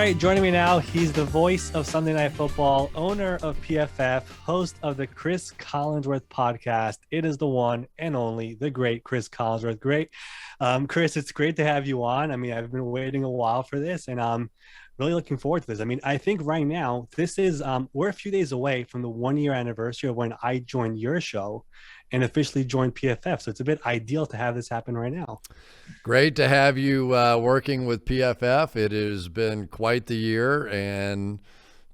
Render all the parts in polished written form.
right, joining me now, he's the voice of Sunday Night Football, owner of PFF, host of the Cris Collinsworth podcast. It is the one and only, the great Cris Collinsworth. Great. Cris, it's great to have you on. I mean, I've been waiting a while for this, and I'm really looking forward to this. I mean, I think right now, this is, we're a few days away from the 1-year anniversary of when I joined your show and officially joined PFF. So it's a bit ideal to have this happen right now. Great to have you working with PFF. It has been quite the year, and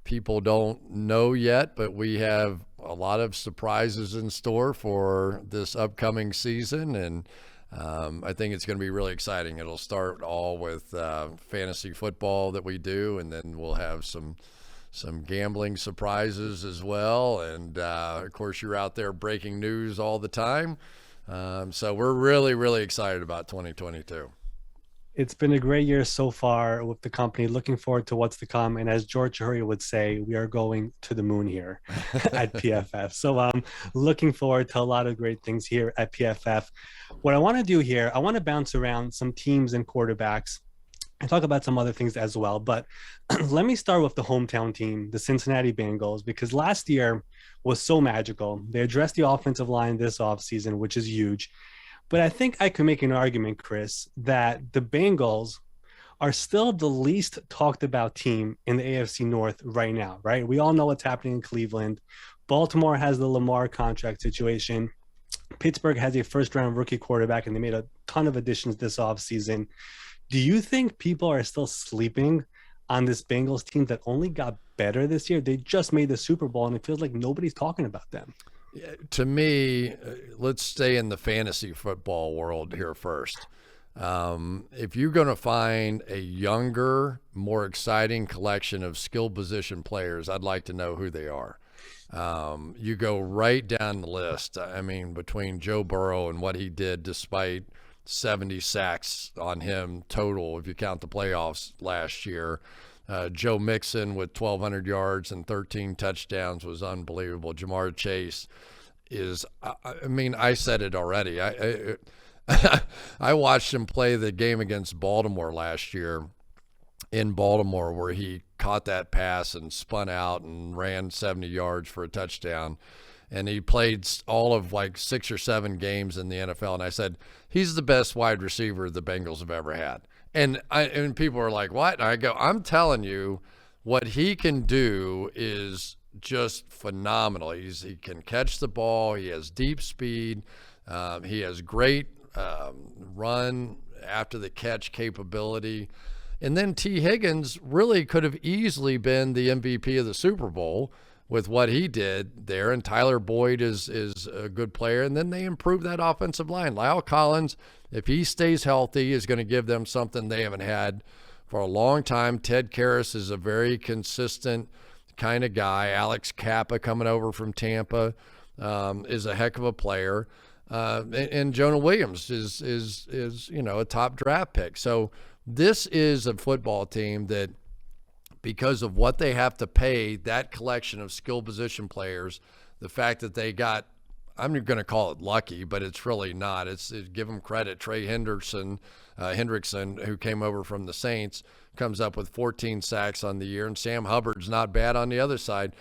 people don't know yet, but we have a lot of surprises in store for this upcoming season, and I think it's going to be really exciting. It'll start all with fantasy football that we do, and then we'll have some gambling surprises as well. And, of course, you're out there breaking news all the time. So we're really, really excited about 2022. It's been a great year so far with the company. Looking forward to what's to come. And as George Hurry would say, we are going to the moon here at PFF. So I'm looking forward to a lot of great things here at PFF. What I want to do here, I want to bounce around some teams and quarterbacks and talk about some other things as well. But let me start with the hometown team, the Cincinnati Bengals, because last year was so magical. They addressed the offensive line this offseason, which is huge. But I think I could make an argument, Cris, that the Bengals are still the least talked about team in the AFC North right now, right? We all know what's happening in Cleveland. Baltimore has the Lamar contract situation. Pittsburgh has a first-round rookie quarterback, and they made a ton of additions this offseason. Do you think people are still sleeping on this Bengals team that only got better this year? They just made the Super Bowl, and it feels like nobody's talking about them. To me, let's stay in the fantasy football world here first. If you're going to find a younger, more exciting collection of skill position players, I'd like to know who they are. You go right down the list. I mean, between Joe Burrow and what he did despite 70 sacks on him total, if you count the playoffs last year. Joe Mixon with 1,200 yards and 13 touchdowns was unbelievable. Jamar Chase is, I mean, I said it already. I watched him play the game against Baltimore last year in Baltimore where he caught that pass and spun out and ran 70 yards for a touchdown. And he played all of like 6 or 7 games in the NFL. And I said, he's the best wide receiver the Bengals have ever had. And people are like, what? And I go, I'm telling you, what he can do is just phenomenal. He can catch the ball. He has deep speed. He has great run after the catch capability. And then T. Higgins really could have easily been the MVP of the Super Bowl with what he did there. And Tyler Boyd is a good player. And then they improved that offensive line. Lyle Collins, if he stays healthy, is going to give them something they haven't had for a long time. Ted Karras is a very consistent kind of guy. Alex Kappa coming over from Tampa is a heck of a player. And Jonah Williams is a top draft pick. So this is a football team that, because of what they have to pay that collection of skill position players, the fact that they got, I'm going to call it lucky, but it's really not. It's give them credit. Trey Hendrickson, who came over from the Saints, comes up with 14 sacks on the year, and Sam Hubbard's not bad on the other side.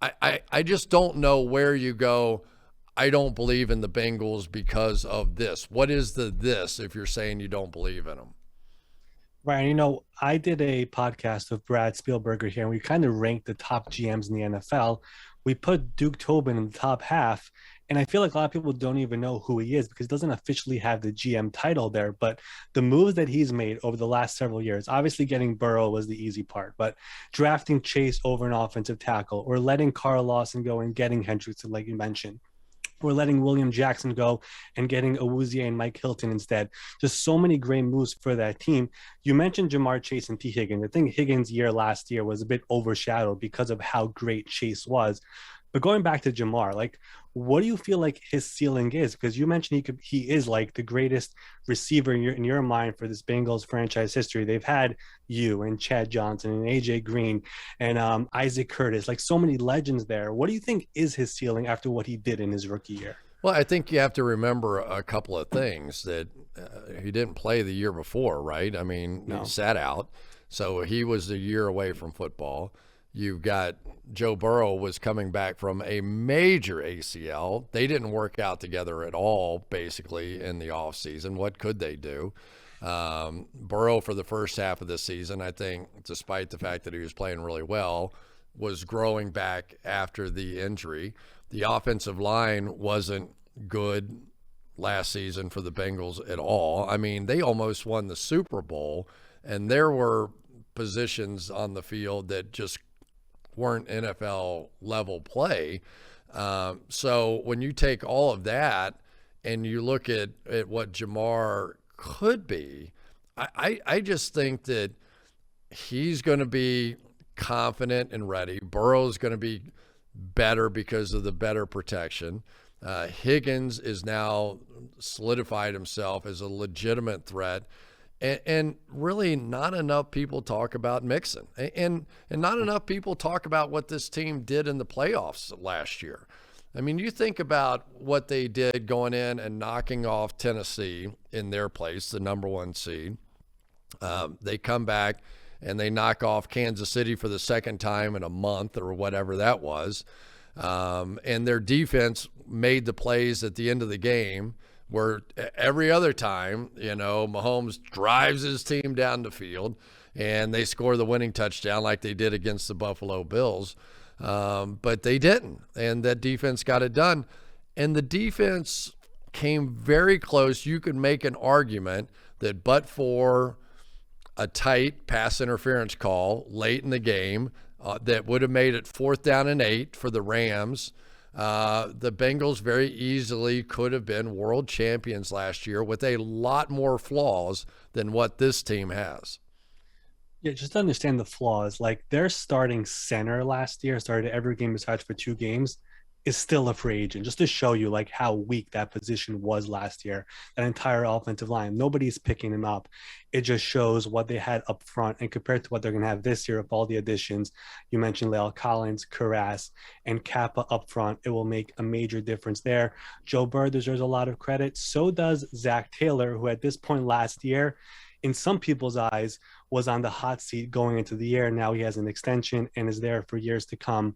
I just don't know where you go, I don't believe in the Bengals because of this. What is this if you're saying you don't believe in them? Right. I did a podcast with Brad Spielberger here, and we kind of ranked the top GMs in the NFL. We put Duke Tobin in the top half, and I feel like a lot of people don't even know who he is because he doesn't officially have the GM title there. But the moves that he's made over the last several years, obviously getting Burrow was the easy part, but drafting Chase over an offensive tackle, or letting Carl Lawson go and getting Hendrickson, like you mentioned, or letting William Jackson go and getting Awuzie and Mike Hilton instead. Just so many great moves for that team. You mentioned Jamar Chase and T. Higgins. I think Higgins' year last year was a bit overshadowed because of how great Chase was. But going back to Jamar, like, what do you feel like his ceiling is? Because you mentioned he is like the greatest receiver in your mind for this Bengals franchise history. They've had you and Chad Johnson and AJ Green and Isaac Curtis, like so many legends there. What do you think is his ceiling after what he did in his rookie year? Well, I think you have to remember a couple of things that he didn't play the year before, right? I mean, He sat out. So he was a year away from football. You've got Joe Burrow was coming back from a major ACL. They didn't work out together at all, basically, in the offseason. What could they do? Burrow, for the first half of the season, I think, despite the fact that he was playing really well, was growing back after the injury. The offensive line wasn't good last season for the Bengals at all. I mean, they almost won the Super Bowl, and there were positions on the field that just weren't NFL level play. So when you take all of that and you look at what Jamar could be, I just think that he's going to be confident and ready. Burrow's going to be better because of the better protection. Higgins is now solidified himself as a legitimate threat. And really not enough people talk about Mixon. And not enough people talk about what this team did in the playoffs last year. I mean, you think about what they did going in and knocking off Tennessee in their place, the number 1 seed. They come back and they knock off Kansas City for the second time in a month or whatever that was. And their defense made the plays at the end of the game, where every other time, Mahomes drives his team down the field and they score the winning touchdown like they did against the Buffalo Bills. But they didn't. And that defense got it done. And the defense came very close. You could make an argument that but for a tight pass interference call late in the game that would have made it 4th down and 8 for the Rams, the Bengals very easily could have been world champions last year with a lot more flaws than what this team has. Yeah, just to understand the flaws, like their starting center last year, started every game besides for 2 games, is still a free agent, just to show you like how weak that position was last year, that entire offensive line. Nobody's picking him up. It just shows what they had up front, and compared to what they're going to have this year with all the additions, you mentioned La'el Collins, Karras, and Kappa up front, it will make a major difference there. Joe Burrow deserves a lot of credit. So does Zach Taylor, who at this point last year, in some people's eyes, was on the hot seat going into the year. Now he has an extension and is there for years to come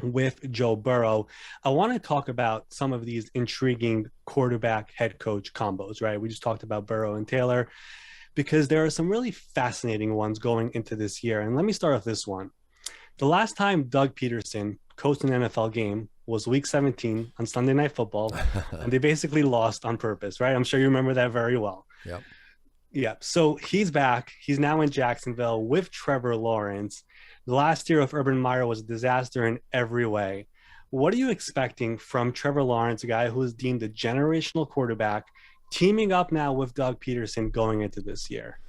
with Joe Burrow. I want to talk about some of these intriguing quarterback head coach combos, right? We just talked about Burrow and Taylor, because there are some really fascinating ones going into this year. And let me start with this one. The last time Doug Peterson coached an NFL game was week 17 on Sunday Night Football, and they basically lost on purpose, right? I'm sure you remember that very well. Yep. Yeah. So he's back. He's now in Jacksonville with Trevor Lawrence. The last year of Urban Meyer was a disaster in every way. What are you expecting from Trevor Lawrence, a guy who is deemed a generational quarterback, teaming up now with Doug Peterson going into this year?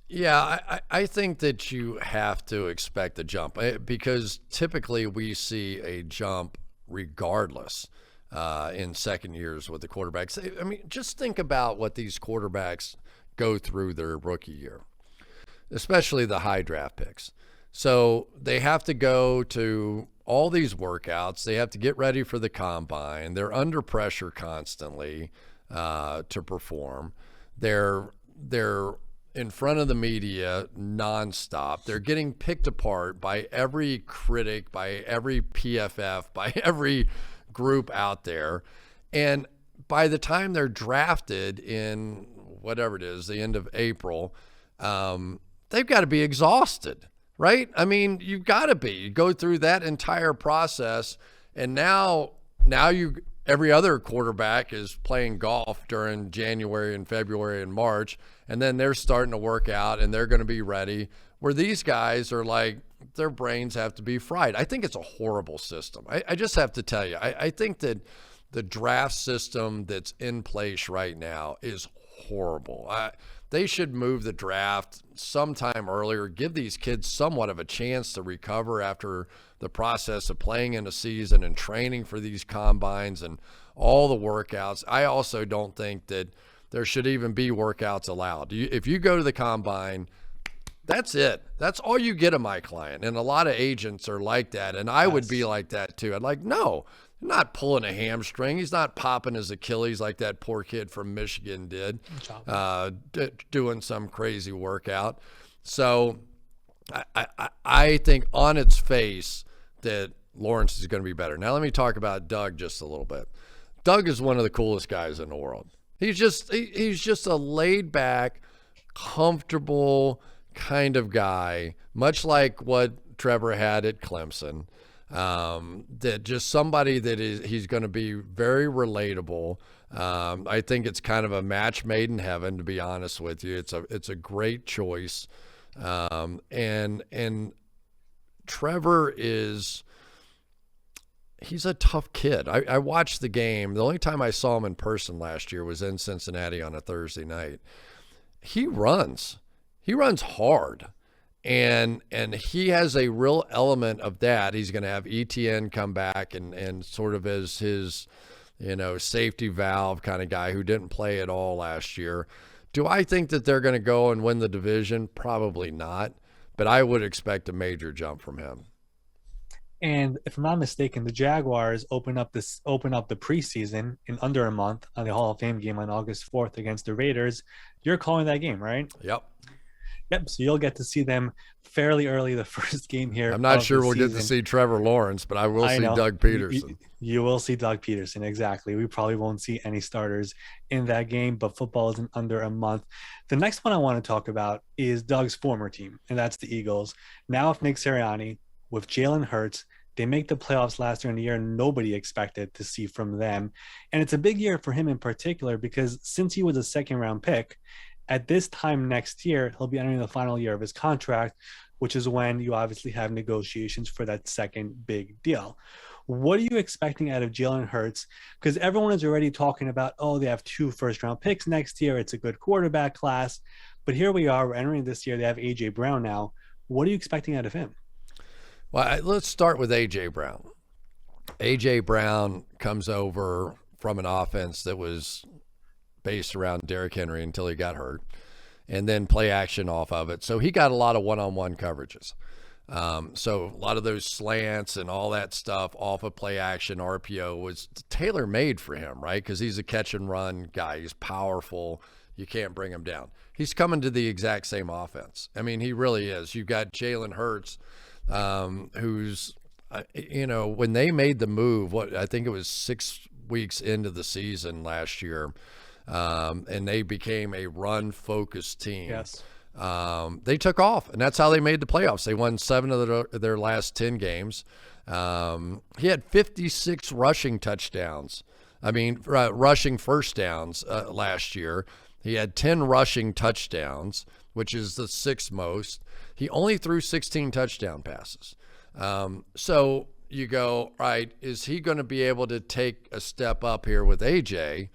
Yeah, I think that you have to expect a jump, because typically we see a jump regardless in second years with the quarterbacks. I mean, just think about what these quarterbacks go through their rookie year, especially the high draft picks. So they have to go to all these workouts. They have to get ready for the combine. They're under pressure constantly to perform. They're in front of the media nonstop. They're getting picked apart by every critic, by every PFF, by every group out there. And by the time they're drafted in whatever it is, the end of April, they've got to be exhausted, right? I mean, you've got to be. You go through that entire process, and now every other quarterback is playing golf during January and February and March, and then they're starting to work out and they're going to be ready, where these guys are like, their brains have to be fried. I think it's a horrible system. I just have to tell you, I think that the draft system that's in place right now is horrible. They should move the draft sometime earlier, give these kids somewhat of a chance to recover after the process of playing in a season and training for these combines and all the workouts. I also don't think that there should even be workouts allowed. If you go to the combine, that's it. That's all you get of my client. And a lot of agents are like that. And I would be like that too. I'd like, no, not pulling a hamstring. He's not popping his Achilles like that poor kid from Michigan did, doing some crazy workout. So I think on its face that Lawrence is going to be better. Now let me talk about Doug just a little bit. Doug is one of the coolest guys in the world. He's just a laid back, comfortable kind of guy, much like what Trevor had at Clemson. That just somebody that he's going to be very relatable. I think it's kind of a match made in heaven, to be honest with you. It's a great choice. And Trevor he's a tough kid. I watched the game. The only time I saw him in person last year was in Cincinnati on a Thursday night. He runs hard. And he has a real element of that. He's going to have ETN come back and sort of as his, safety valve kind of guy who didn't play at all last year. Do I think that they're going to go and win the division? Probably not, but I would expect a major jump from him. And if I'm not mistaken, the Jaguars open up the preseason in under a month on the Hall of Fame game on August 4th against the Raiders. You're calling that game, right? Yep. Yep. So you'll get to see them fairly early the first game here. I'm not sure we'll get to see Trevor Lawrence, but I will see Doug Peterson. You will see Doug Peterson, exactly. We probably won't see any starters in that game, but football is in under a month. The next one I want to talk about is Doug's former team, and that's the Eagles. Now with Nick Sirianni, with Jalen Hurts, they make the playoffs last year in a year nobody expected to see from them. And it's a big year for him in particular because since he was a second-round pick, at this time next year, he'll be entering the final year of his contract, which is when you obviously have negotiations for that second big deal. What are you expecting out of Jalen Hurts? Because everyone is already talking about, they have 2 first-round picks next year. It's a good quarterback class. But here we are. We're entering this year. They have A.J. Brown now. What are you expecting out of him? Well, let's start with A.J. Brown. A.J. Brown comes over from an offense that was based around Derrick Henry until he got hurt, and then play action off of it. So he got a lot of one-on-one coverages. So a lot of those slants and all that stuff off of play action RPO was tailor-made for him, right? Because he's a catch-and-run guy. He's powerful. You can't bring him down. He's coming to the exact same offense. I mean, he really is. You've got Jalen Hurts, who's, when they made the move, I think it was 6 weeks into the season last year, and they became a run-focused team. Yes. They took off, and that's how they made the playoffs. They won 7 of their last 10 games. He had 56 rushing touchdowns. Rushing first downs last year. He had 10 rushing touchdowns, which is the 6th most. He only threw 16 touchdown passes. So you go, right, is he going to be able to take a step up here with AJ?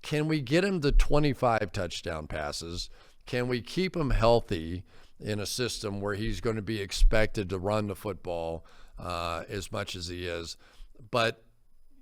Can we get him to 25 touchdown passes? Can we keep him healthy in a system where he's going to be expected to run the football as much as he is? But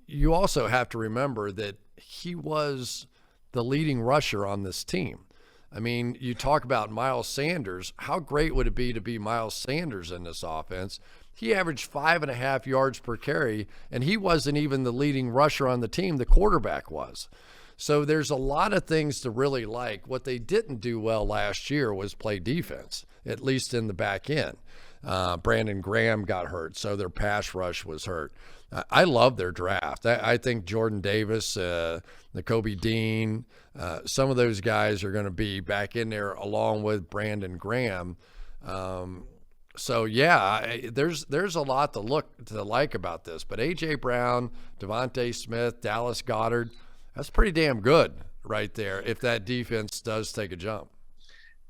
you also have to remember that he was the leading rusher on this team. I mean, you talk about Miles Sanders. How great would it be to be Miles Sanders in this offense? He averaged 5.5 yards per carry, and he wasn't even the leading rusher on the team. The quarterback was. So there's a lot of things to really like. What they didn't do well last year was play defense, at least in the back end. Brandon Graham got hurt, so their pass rush was hurt. I love their draft. I think Jordan Davis, Nakobe Dean, some of those guys are going to be back in there along with Brandon Graham. So yeah, there's a lot to like about this. But A.J. Brown, Devontae Smith, Dallas Goedert, that's pretty damn good right there if that defense does take a jump.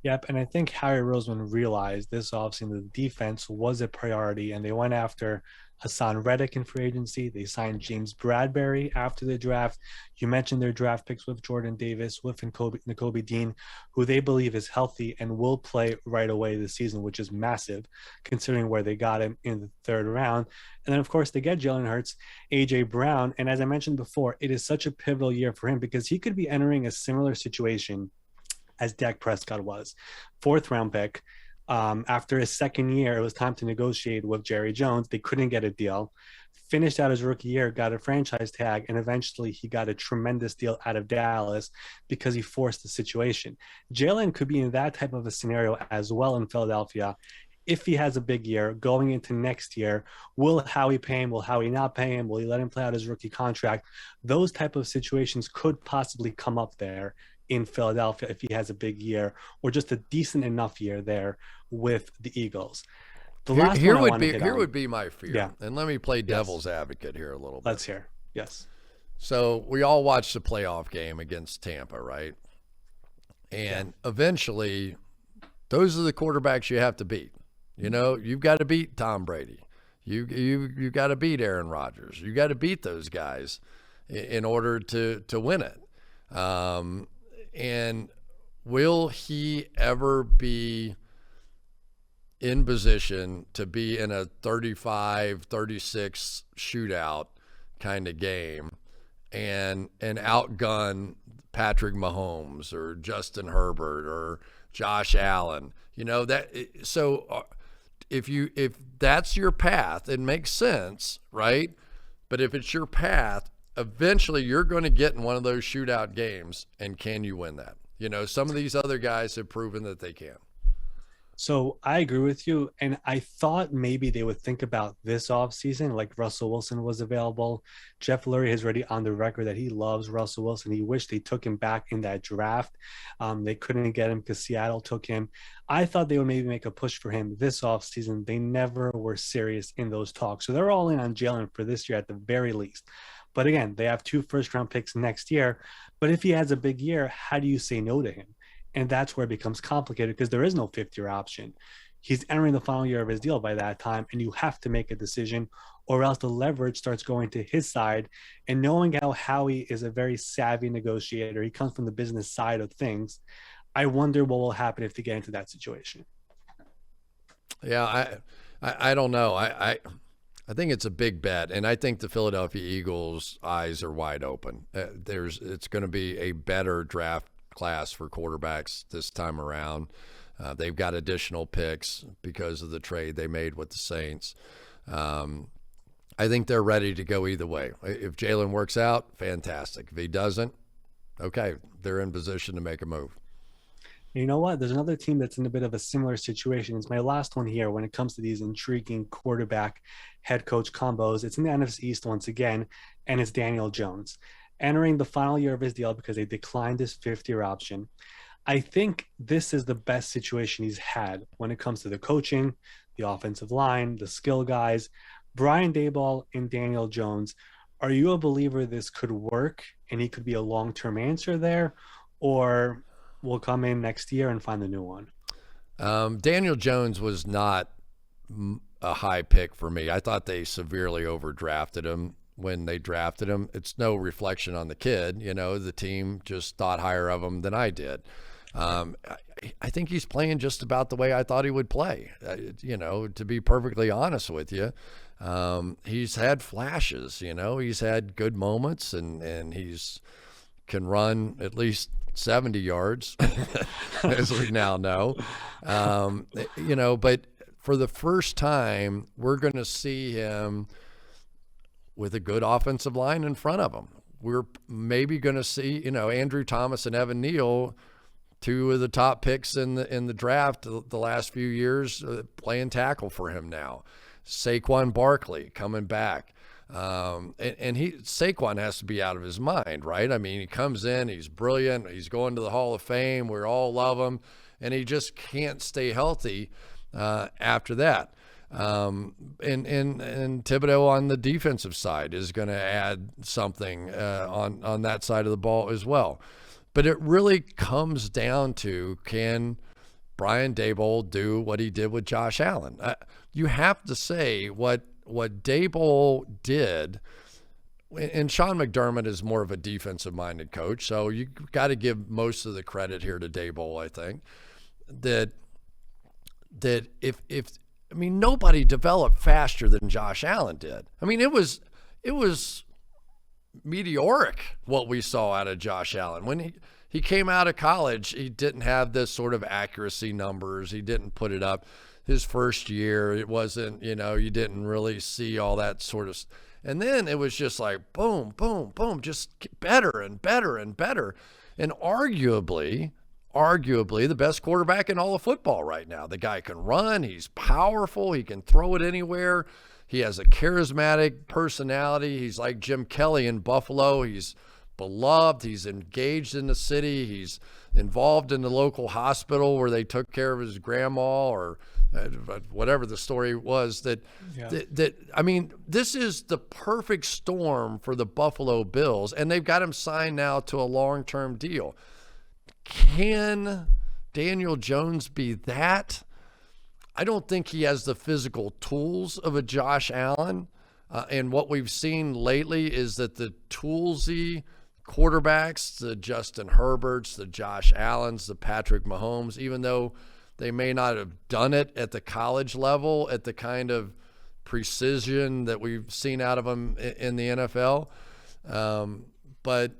Yep, and I think Harry Roseman realized this offseason the defense was a priority, and they went after Hassan Reddick in free agency. They signed James Bradbury after the draft. You mentioned their draft picks with Jordan Davis, with Nakobe Dean, who they believe is healthy and will play right away this season, which is massive considering where they got him in the 3rd round. And then, of course, they get Jalen Hurts, A.J. Brown. And as I mentioned before, it is such a pivotal year for him because he could be entering a similar situation as Dak Prescott was. 4th round pick. After his 2nd year, it was time to negotiate with Jerry Jones. They couldn't get a deal. Finished out his rookie year, got a franchise tag, and eventually he got a tremendous deal out of Dallas because he forced the situation. Jalen could be in that type of a scenario as well in Philadelphia if he has a big year going into next year, will Howie pay him? Will Howie not pay him? Will he let him play out his rookie contract? Those type of situations could possibly come up there in Philadelphia if he has a big year or just a decent enough year there with the Eagles. The last Here one I want to hit here on, would be my fear. Yeah. And let me play devil's advocate here a little bit. Let's hear. Yes. So we all watched the playoff game against Tampa, right? And eventually, those are the quarterbacks you have to beat. You know, you've got to beat Tom Brady. You got to beat Aaron Rodgers. You got to beat those guys in order to win it. And will he ever be in position to be in a 35-36 shootout kind of game and outgun Patrick Mahomes or Justin Herbert or Josh Allen? You know, that so if that's your path, it makes sense, right? But if it's your path, eventually you're going to get in one of those shootout games, and can you win that? You know, some of these other guys have proven that they can. So I agree with you. And I thought maybe they would think about this offseason, like Russell Wilson was available. Jeff Lurie has already on the record that he loves Russell Wilson. He wished they took him back in that draft. They couldn't get him because Seattle took him. I thought they would maybe make a push for him this offseason. They never were serious in those talks. So they're all in on Jalen for this year at the very least. But again, they have 2 first-round picks next year. But if he has a big year, how do you say no to him? And that's where it becomes complicated because there is no fifth-year option. He's entering the final year of his deal by that time, and you have to make a decision, or else the leverage starts going to his side. And knowing how Howie is a very savvy negotiator, he comes from the business side of things, I wonder what will happen if they get into that situation. Yeah, I don't know. I think it's a big bet, and I think the Philadelphia Eagles' eyes are wide open. It's going to be a better draft class for quarterbacks this time around. They've got additional picks because of the trade they made with the Saints. I think they're ready to go either way. If Jalen works out, fantastic. If he doesn't, okay, they're in position to make a move. You know what? There's another team that's in a bit of a similar situation. It's my last one here when it comes to these intriguing quarterback head coach combos. It's in the NFC East once again, and it's Daniel Jones entering the final year of his deal because they declined his 5th-year option. I think this is the best situation he's had when it comes to the coaching, the offensive line, the skill guys. Brian Daboll and Daniel Jones, are you a believer this could work and he could be a long-term answer there, or will come in next year and find a new one? Daniel Jones was not a high pick for me. I thought they severely overdrafted him when they drafted him. It's no reflection on the kid. You know, the team just thought higher of him than I did. I think he's playing just about the way I thought he would play. You know, to be perfectly honest with you, he's had flashes. You know, he's had good moments, and he's can run at least 70 yards, as we now know. You know, but for the first time, we're going to see him with a good offensive line in front of him. We're maybe going to see, you know, Andrew Thomas and Evan Neal, 2 of the top picks in the draft the last few years, playing tackle for him now. Saquon Barkley coming back. And Saquon has to be out of his mind, right? I mean, he comes in, he's brilliant, he's going to the Hall of Fame, we all love him, and he just can't stay healthy after that. And Thibodeau on the defensive side is going to add something on that side of the ball as well. But it really comes down to, can Brian Daboll do what he did with Josh Allen? You have to say what Daboll did, and Sean McDermott is more of a defensive-minded coach, so you've got to give most of the credit here to Daboll, I think, that if I mean, nobody developed faster than Josh Allen did. I mean, it was meteoric what we saw out of Josh Allen. When he came out of college, he didn't have this sort of accuracy numbers. He didn't put it up his first year. It wasn't, you know, you didn't really see all that sort of. And then it was just like boom, boom, boom, just better and better and better. And arguably, arguably the best quarterback in all of football right now. The guy can run. He's powerful. He can throw it anywhere. He has a charismatic personality. He's like Jim Kelly in Buffalo. He's beloved. He's engaged in the city. He's involved in the local hospital where they took care of his grandma, or whatever the story was. I mean, this is the perfect storm for the Buffalo Bills, and they've got him signed now to a long-term deal. Can Daniel Jones be that? I don't think he has the physical tools of a Josh Allen. And what we've seen lately is that the toolsy quarterbacks, the Justin Herberts, the Josh Allens, the Patrick Mahomes, even though they may not have done it at the college level at the kind of precision that we've seen out of them in the NFL. But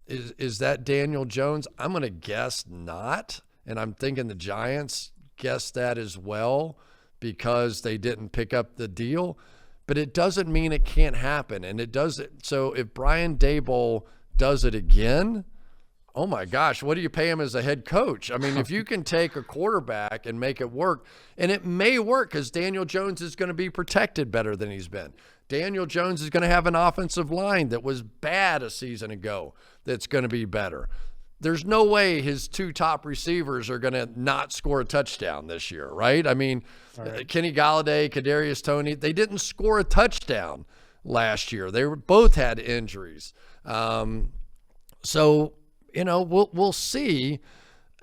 is that Daniel Jones? I'm going to guess not. And I'm thinking the Giants guess that as well because they didn't pick up the deal. But it doesn't mean it can't happen. And it doesn't. So if Brian Daboll does it again, oh my gosh, what do you pay him as a head coach? I mean, if you can take a quarterback and make it work, and it may work because Daniel Jones is going to be protected better than he's been. Daniel Jones is going to have an offensive line that was bad a season ago that's going to be better. There's no way his two top receivers are going to not score a touchdown this year, right? I mean, right. Kenny Golladay, Kadarius Toney, they didn't score a touchdown last year. They both had injuries. So, you know, we'll see.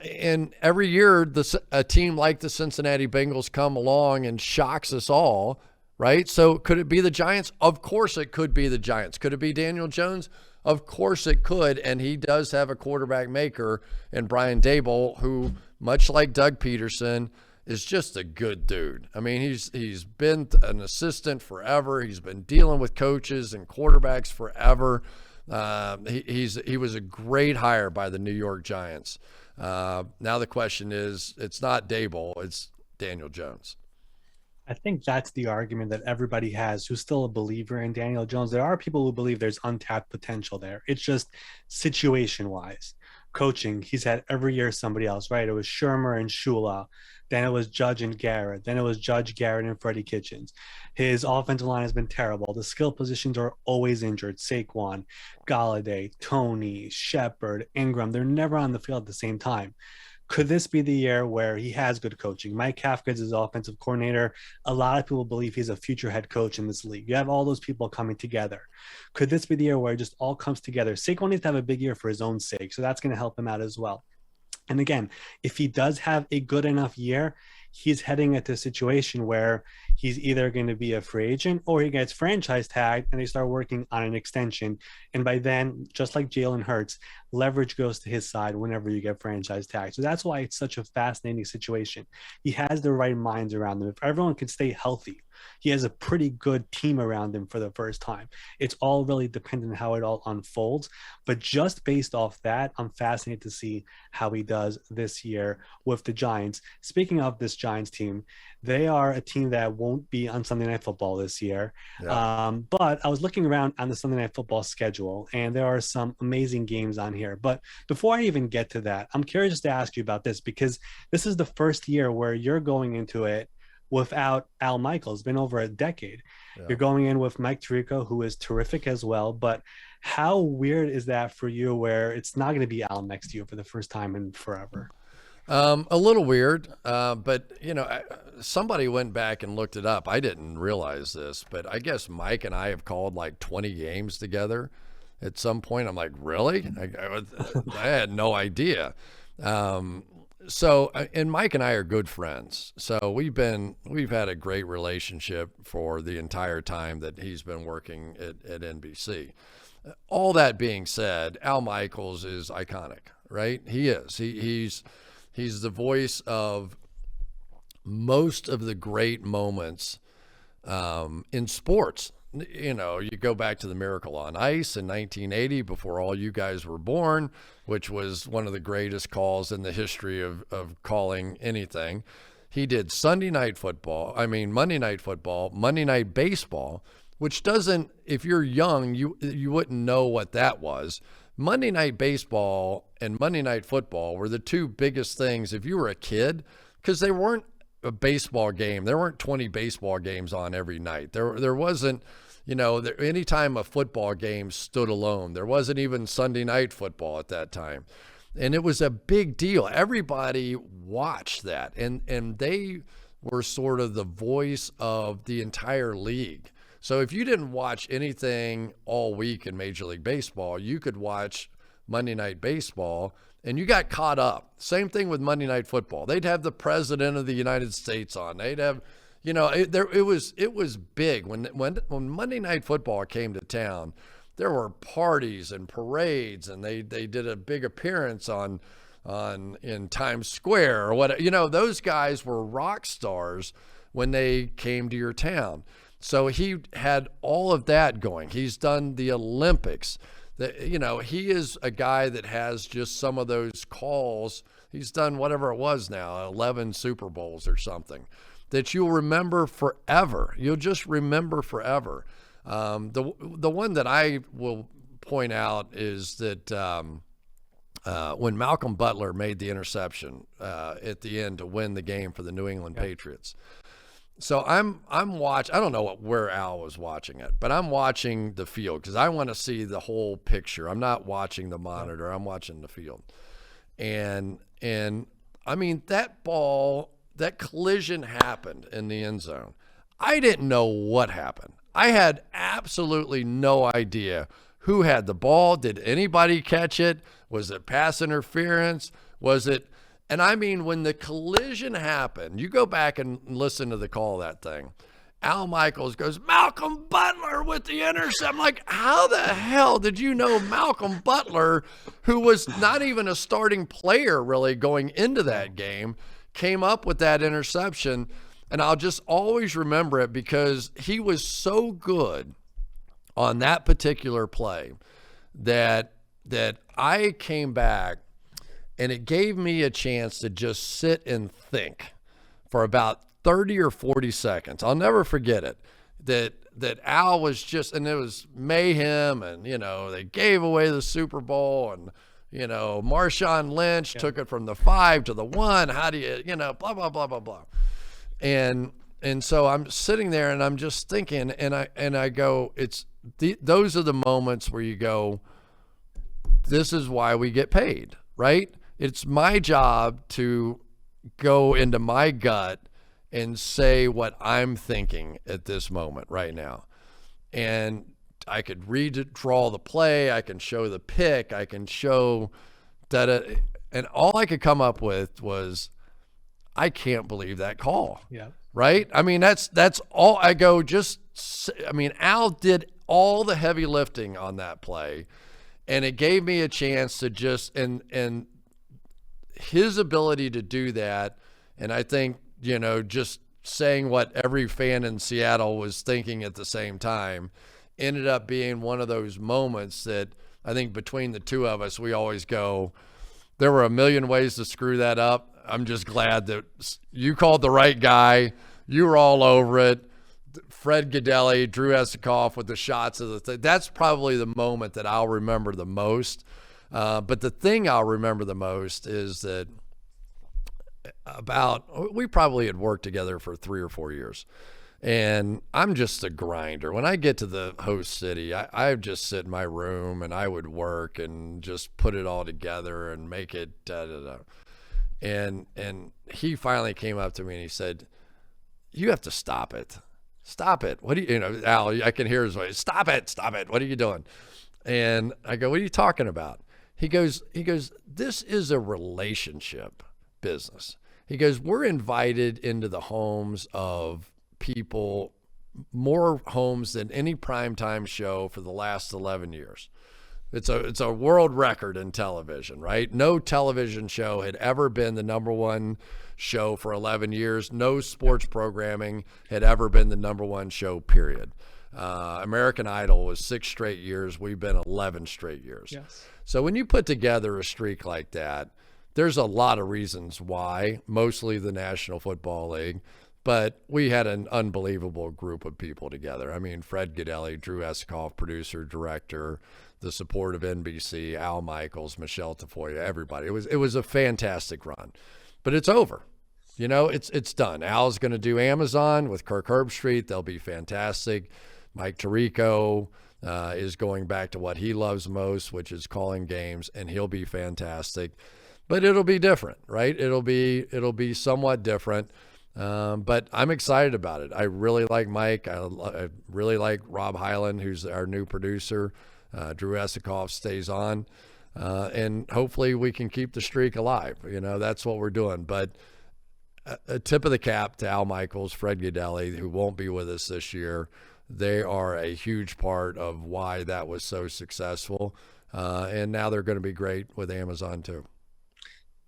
And every year, a team like the Cincinnati Bengals come along and shocks us all, right? So could it be the Giants? Of course it could be the Giants. Could it be Daniel Jones? Of course it could, and he does have a quarterback maker in Brian Daboll, who, much like Doug Peterson, is just a good dude. I mean, he's been an assistant forever. He's been dealing with coaches and quarterbacks forever. He was a great hire by the New York Giants. Now the question is, it's not Daboll, it's Daniel Jones. I think that's the argument that everybody has who's still a believer in Daniel Jones. There are people who believe there's untapped potential there. It's just situation-wise. Coaching, he's had every year somebody else, right? It was Shermer and Shula. Then it was Judge and Garrett. Then it was Judge, Garrett, and Freddie Kitchens. His offensive line has been terrible. The skill positions are always injured. Saquon, Golladay, Toney, Shepard, Ingram. They're never on the field at the same time. Could this be the year where he has good coaching? Mike Kafka is his offensive coordinator. A lot of people believe he's a future head coach in this league. You have all those people coming together. Could this be the year where it just all comes together? Saquon needs to have a big year for his own sake, so that's going to help him out as well. And again, if he does have a good enough year, he's heading into a situation where he's either going to be a free agent or he gets franchise tagged and they start working on an extension. And by then, just like Jalen Hurts, leverage goes to his side whenever you get franchise tagged. So that's why it's such a fascinating situation. He has the right minds around him. If everyone can stay healthy, he has a pretty good team around him for the first time. It's all really dependent on how it all unfolds. But just based off that, I'm fascinated to see how he does this year with the Giants. Speaking of this Giants team, they are a team that won't be on Sunday Night Football this year. Yeah. But I was looking around on the Sunday Night Football schedule, and there are some amazing games on here. But before I even get to that, I'm curious to ask you about this, because this is the first year where you're going into it without Al Michaels. It's been over a decade. Yeah. You're going in with Mike Tirico, who is terrific as well. But how weird is that for you, where it's not going to be Al next to you for the first time in forever? A little weird, but, you know, somebody went back and looked it up. I didn't realize this, but I guess Mike and I have called like 20 games together at some point. I'm like, really? I had no idea. So, and Mike and I are good friends. So we've had a great relationship for the entire time that he's been working at NBC. All that being said, Al Michaels is iconic, right? He is. He's the voice of most of the great moments in sports. You know, you go back to the Miracle on Ice in 1980, before all you guys were born, which was one of the greatest calls in the history of calling anything. He did Monday Night Football, Monday Night Baseball, which doesn't, if you're young, you wouldn't know what that was. Monday Night Baseball and Monday Night Football were the two biggest things if you were a kid, because they weren't a baseball game. There weren't 20 baseball games on every night. There wasn't, anytime a football game stood alone. There wasn't even Sunday Night Football at that time. And it was a big deal. Everybody watched that, and they were sort of the voice of the entire league. So if you didn't watch anything all week in Major League Baseball, you could watch Monday Night Baseball and you got caught up. Same thing with Monday Night Football. They'd have the President of the United States on. They'd have, it was big. When Monday Night Football came to town, there were parties and parades, and they did a big appearance in Times Square or whatever. Those guys were rock stars when they came to your town. So he had all of that going. He's done the Olympics. He is a guy that has just some of those calls. He's done whatever it was now, 11 Super Bowls or something, that you'll remember forever. You'll just remember forever. The one that I will point out is that when Malcolm Butler made the interception at the end to win the game for the New England Patriots. So I'm watching. I don't know where Al was watching it, but I'm watching the field because I want to see the whole picture. I'm not watching the monitor. I'm watching the field, and I mean that ball, that collision happened in the end zone. I didn't know what happened. I had absolutely no idea who had the ball. Did anybody catch it? Was it pass interference? Was it? And I mean, when the collision happened, you go back and listen to the call of that thing. Al Michaels goes, Malcolm Butler with the intercept. I'm like, how the hell did you know Malcolm Butler, who was not even a starting player really going into that game, came up with that interception? And I'll just always remember it because he was so good on that particular play that I came back, and it gave me a chance to just sit and think for about 30 or 40 seconds. I'll never forget it. That Al was just, and it was mayhem, and they gave away the Super Bowl, and Marshawn Lynch took it from the 5 to the 1. How do you blah blah blah blah blah. And so I'm sitting there and I'm just thinking, and I go, those are the moments where you go, this is why we get paid, right? It's my job to go into my gut and say what I'm thinking at this moment right now. And I could redraw the play. I can show the pick. I can show that. And all I could come up with was, I can't believe that call. Yeah. Right? I mean, that's all I go. Al did all the heavy lifting on that play, and it gave me a chance to just, and his ability to do that. And I think, just saying what every fan in Seattle was thinking at the same time ended up being one of those moments that I think between the two of us, we always go, there were a million ways to screw that up. I'm just glad that you called the right guy. You were all over it. Fred Gaudelli, Drew Esikoff with the shots of the thing. That's probably the moment that I'll remember the most. But the thing I'll remember the most is that we probably had worked together for 3 or 4 years. And I'm just a grinder. When I get to the host city, I just sit in my room and I would work and just put it all together and make it da-da-da. And he finally came up to me and he said, you have to stop it. Stop it. What do you, Al, I can hear his voice. Stop it. What are you doing? And I go, what are you talking about? He goes, this is a relationship business. He goes, we're invited into the homes of people, more homes than any primetime show for the last 11 years. It's a world record in television, right? No television show had ever been the number one show for 11 years. No sports programming had ever been the number one show, period. American Idol was 6 straight years. We've been 11 straight years. Yes. So when you put together a streak like that, there's a lot of reasons why, mostly the National Football League. But we had an unbelievable group of people together. I mean, Fred Gaudelli, Drew Esikoff, producer, director, the support of NBC, Al Michaels, Michelle Tafoya, everybody. It was a fantastic run, but it's over. You know, it's done. Al's going to do Amazon with Kirk Herbstreit. They'll be fantastic. Mike Tirico is going back to what he loves most, which is calling games, and he'll be fantastic. But it'll be different, right? It'll be somewhat different. But I'm excited about it. I really like Mike. I really like Rob Hyland, who's our new producer. Drew Esikoff stays on. And hopefully we can keep the streak alive. You know, that's what we're doing. But a tip of the cap to Al Michaels, Fred Gaudelli, who won't be with us this year. They are a huge part of why that was so successful. And now they're going to be great with Amazon too.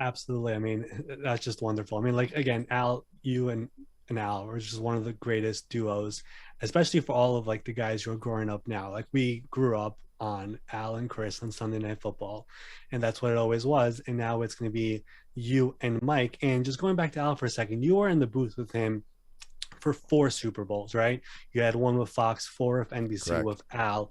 Absolutely. I mean, that's just wonderful. I mean, like, again, Al, you and Al are just one of the greatest duos, especially for all of like the guys who are growing up now. Like, we grew up on Al and Chris on Sunday Night Football, and that's what it always was. And now it's going to be you and Mike. And just going back to Al for a second, you were in the booth with him for 4 Super Bowls, right? You had one with Fox, 4 with NBC. Correct. With Al.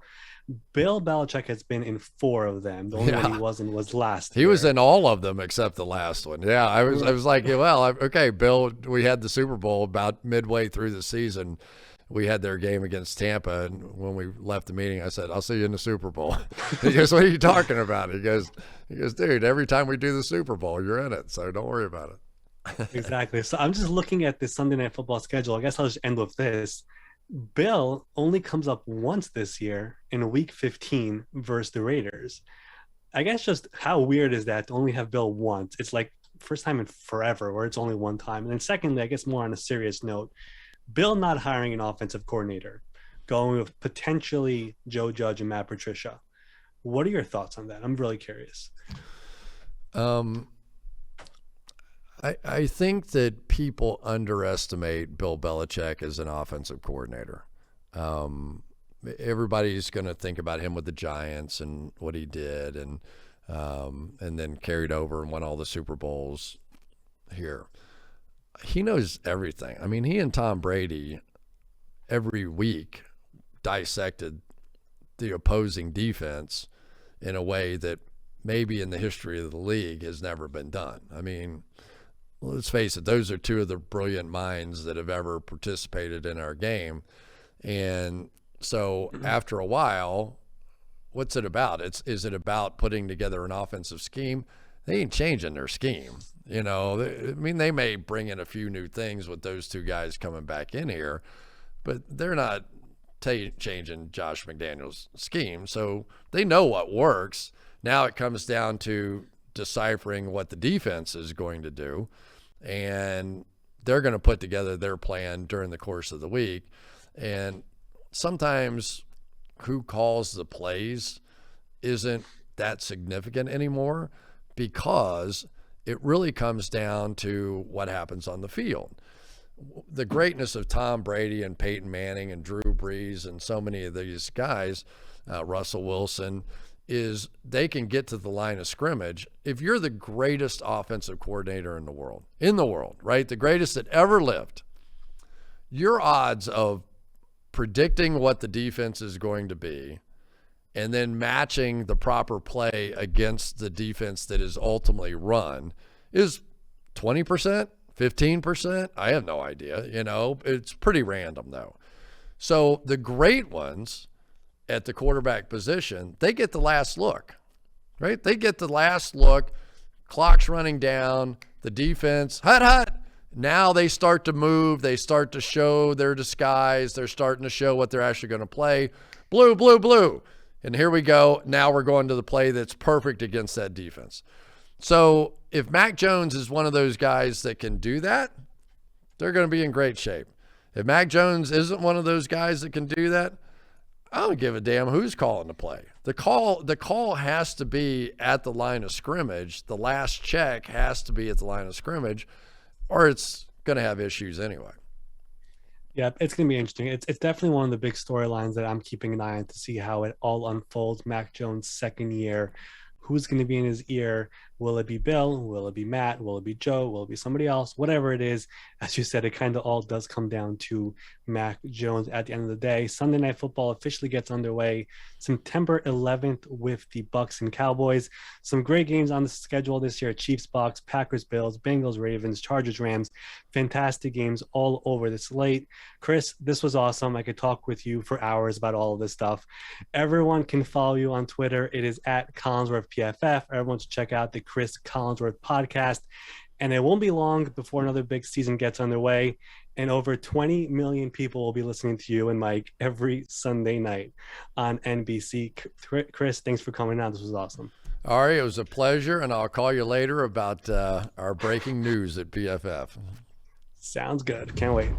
Bill Belichick has been in 4 of them. The only one he wasn't was last year. He was in all of them except the last one. Yeah, I was like, well, okay, Bill, we had the Super Bowl about midway through the season. We had their game against Tampa, and when we left the meeting, I said, I'll see you in the Super Bowl. He goes, what are you talking about? He goes, dude, every time we do the Super Bowl, you're in it, so don't worry about it. Exactly. So I'm just looking at the Sunday Night Football schedule. I guess I'll just end with this. Bill only comes up once this year in week 15 versus the Raiders. I guess just how weird is that to only have Bill once? It's like first time in forever where it's only one time. And then secondly, I guess more on a serious note, Bill not hiring an offensive coordinator, going with potentially Joe Judge and Matt Patricia. What are your thoughts on that? I'm really curious. I think that people underestimate Bill Belichick as an offensive coordinator. Everybody's going to think about him with the Giants and what he did, and then carried over and won all the Super Bowls here. He knows everything. I mean, he and Tom Brady every week dissected the opposing defense in a way that maybe in the history of the league has never been done. I mean, let's face it, those are 2 of the brilliant minds that have ever participated in our game. And so after a while, what's it about? Is it about putting together an offensive scheme? They ain't changing their scheme. You know, I mean, they may bring in a few new things with those 2 guys coming back in here, but they're not changing Josh McDaniels' scheme. So they know what works. Now it comes down to deciphering what the defense is going to do, and they're going to put together their plan during the course of the week. And sometimes who calls the plays isn't that significant anymore, because it really comes down to what happens on the field. The greatness of Tom Brady and Peyton Manning and Drew Brees and so many of these guys, Russell Wilson, is they can get to the line of scrimmage. If you're the greatest offensive coordinator in the world, right? The greatest that ever lived, your odds of predicting what the defense is going to be and then matching the proper play against the defense that is ultimately run is 20%, 15%. I have no idea. You know, it's pretty random though. So the great ones at the quarterback position, they get the last look, right? They get the last look, clock's running down, the defense, hut. Now they start to move. They start to show their disguise. They're starting to show what they're actually going to play. Blue, blue, blue. And here we go. Now we're going to the play that's perfect against that defense. So if Mac Jones is one of those guys that can do that, they're going to be in great shape. If Mac Jones isn't one of those guys that can do that, I don't give a damn who's calling the play. The call has to be at the line of scrimmage. The last check has to be at the line of scrimmage, or it's going to have issues anyway. Yeah, it's going to be interesting. It's definitely one of the big storylines that I'm keeping an eye on to see how it all unfolds. Mac Jones' second year. who's going to be in his ear. Will it be Bill? Will it be Matt? Will it be Joe? Will it be somebody else? Whatever it is, as you said, it kind of all does come down to Mac Jones at the end of the day. Sunday Night Football officially gets underway September 11th with the Bucs and Cowboys. Some great games on the schedule this year: Chiefs, Bucs, Packers, Bills, Bengals, Ravens, Chargers, Rams. Fantastic games all over the slate. Chris, this was awesome. I could talk with you for hours about all of this stuff. Everyone can follow you on Twitter. It is at Collinsworth PFF. Everyone should check out the Cris Collinsworth podcast. And it won't be long before another big season gets underway. And over 20 million people will be listening to you and Mike every Sunday night on NBC. Chris, thanks for coming on. This was awesome. Ari, it was a pleasure, and I'll call you later about our breaking news at PFF. Sounds good. Can't wait.